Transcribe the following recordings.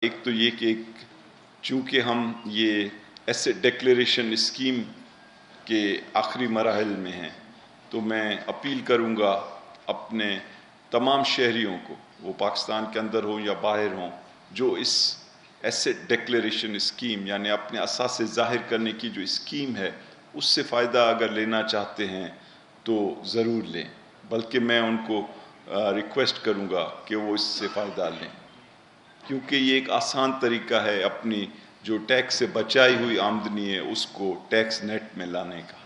ایک تو یہ کہ چونکہ ہم یہ ایسٹ ڈکلیریشن اسکیم کے آخری مراحل میں ہیں، تو میں اپیل کروں گا اپنے تمام شہریوں کو، وہ پاکستان کے اندر ہوں یا باہر ہوں، جو اس ایسٹ ڈکلیریشن اسکیم یعنی اپنے اثاثے ظاہر کرنے کی جو اسکیم ہے اس سے فائدہ اگر لینا چاہتے ہیں تو ضرور لیں، بلکہ میں ان کو ریکویسٹ کروں گا کہ وہ اس سے فائدہ لیں، کیونکہ یہ ایک آسان طریقہ ہے اپنی جو ٹیکس سے بچائی ہوئی آمدنی ہے اس کو ٹیکس نیٹ میں لانے کا۔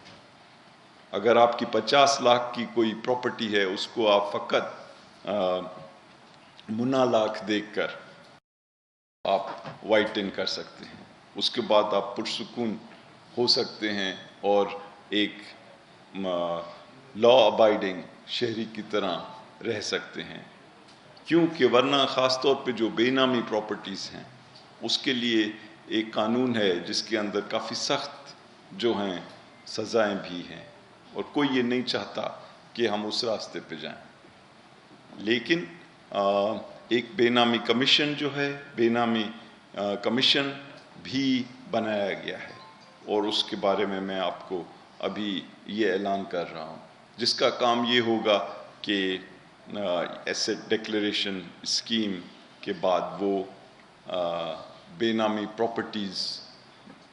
اگر آپ کی 50 لاکھ کی کوئی پراپرٹی ہے، اس کو آپ فقط منا لاکھ دیکھ کر آپ وائٹ ان کر سکتے ہیں، اس کے بعد آپ پرسکون ہو سکتے ہیں اور ایک لا ابائڈنگ شہری کی طرح رہ سکتے ہیں، کیونکہ ورنہ خاص طور پہ جو بے نامی پراپرٹیز ہیں اس کے لیے ایک قانون ہے جس کے اندر کافی سخت جو ہیں سزائیں بھی ہیں، اور کوئی یہ نہیں چاہتا کہ ہم اس راستے پہ جائیں۔ لیکن ایک بے نامی کمیشن جو ہے، بے نامی کمیشن بھی بنایا گیا ہے، اور اس کے بارے میں آپ کو ابھی یہ اعلان کر رہا ہوں، جس کا کام یہ ہوگا کہ ایسٹ ڈکلیریشن اسکیم کے بعد وہ بے نامی پراپرٹیز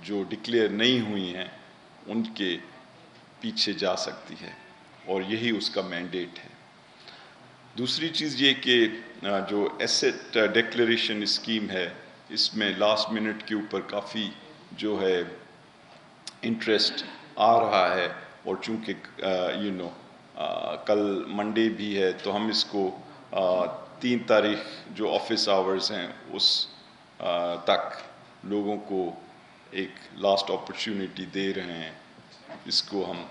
جو ڈکلیئر نہیں ہوئی ہیں ان کے پیچھے جا سکتی ہے، اور یہی اس کا مینڈیٹ ہے۔ دوسری چیز یہ کہ جو ایسٹ ڈکلیریشن اسکیم ہے اس میں لاسٹ منٹ کے اوپر کافی جو ہے انٹرسٹ آ رہا ہے، اور چونکہ کل منڈے بھی ہے تو ہم اس کو 3 تاریخ جو آفس آورز ہیں اس تک لوگوں کو ایک لاسٹ اپرچونٹی دے رہے ہیں اس کو ہم،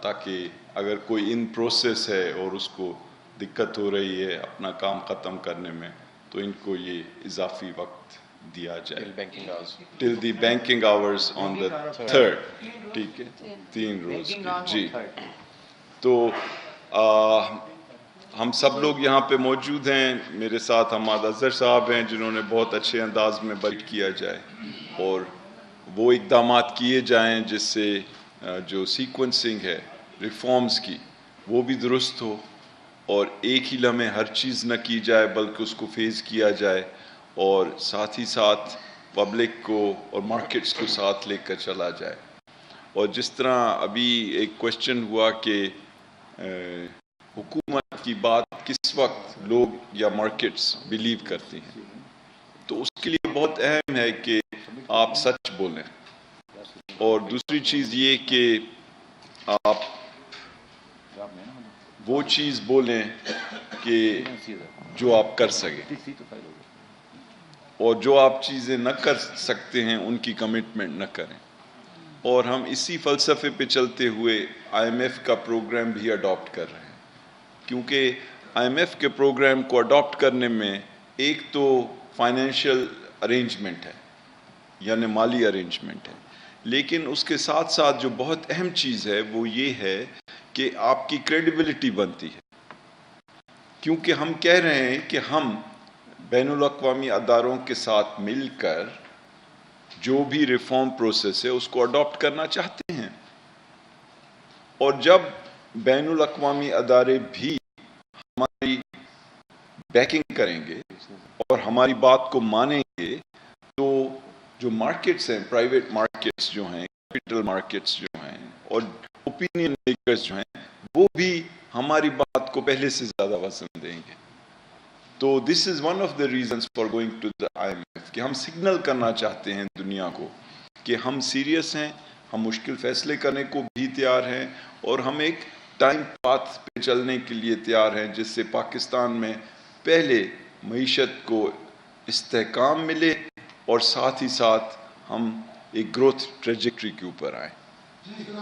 تاکہ اگر کوئی ان پروسیس ہے اور اس کو دقت ہو رہی ہے اپنا کام ختم کرنے میں تو ان کو یہ اضافی وقت دیا جائے ٹل the banking hours on the 3rd، ٹھیک ہے، 3 روز کی جی۔ تو ہم سب لوگ یہاں پہ موجود ہیں، میرے ساتھ حماد اظہر صاحب ہیں جنہوں نے بہت اچھے انداز میں بیان کیا جائے اور وہ اقدامات کیے جائیں جس سے جو سیکوینسنگ ہے ریفارمز کی وہ بھی درست ہو، اور ایک ہی لمحے ہر چیز نہ کی جائے بلکہ اس کو فیز کیا جائے، اور ساتھ ہی ساتھ پبلک کو اور مارکیٹس کو ساتھ لے کر چلا جائے۔ اور جس طرح ابھی ایک کویسچن ہوا کہ حکومت کی بات کس وقت لوگ یا مارکیٹس بلیو کرتی ہیں، تو اس کے لیے بہت اہم ہے کہ آپ سچ بولیں، اور دوسری چیز یہ کہ آپ وہ چیز بولیں کہ جو آپ کر سکیں، اور جو آپ چیزیں نہ کر سکتے ہیں ان کی کمٹمنٹ نہ کریں۔ اور ہم اسی فلسفے پہ چلتے ہوئے IMF کا پروگرام بھی اڈاپٹ کر رہے ہیں، کیونکہ IMF کے پروگرام کو اڈاپٹ کرنے میں ایک تو فائنینشیل ارینجمنٹ ہے یعنی مالی ارینجمنٹ ہے، لیکن اس کے ساتھ ساتھ جو بہت اہم چیز ہے وہ یہ ہے کہ آپ کی کریڈیبلٹی بنتی ہے، کیونکہ ہم کہہ رہے ہیں کہ ہم بین الاقوامی اداروں کے ساتھ مل کر جو بھی ریفارم پروسیس ہے اس کو اڈاپٹ کرنا چاہتے ہیں، اور جب بین الاقوامی ادارے بھی ہماری بیکنگ کریں گے اور ہماری بات کو مانیں گے تو جو مارکیٹس ہیں، پرائیویٹ مارکیٹس جو ہیں، کیپٹل مارکیٹس جو ہیں، اور اوپینین میکرز جو ہیں، وہ بھی ہماری بات کو پہلے سے زیادہ وزن دیں گے۔ تو this is one of the reasons for going to the IMF کہ ہم سگنل کرنا چاہتے ہیں دنیا کو کہ ہم سیریس ہیں، ہم مشکل فیصلے کرنے کو بھی تیار ہیں، اور ہم ایک ٹائم پاتھ پہ چلنے کے لیے تیار ہیں جس سے پاکستان میں پہلے معیشت کو استحکام ملے اور ساتھ ہی ساتھ ہم ایک گروتھ ٹریجیکٹری کے اوپر آئیں۔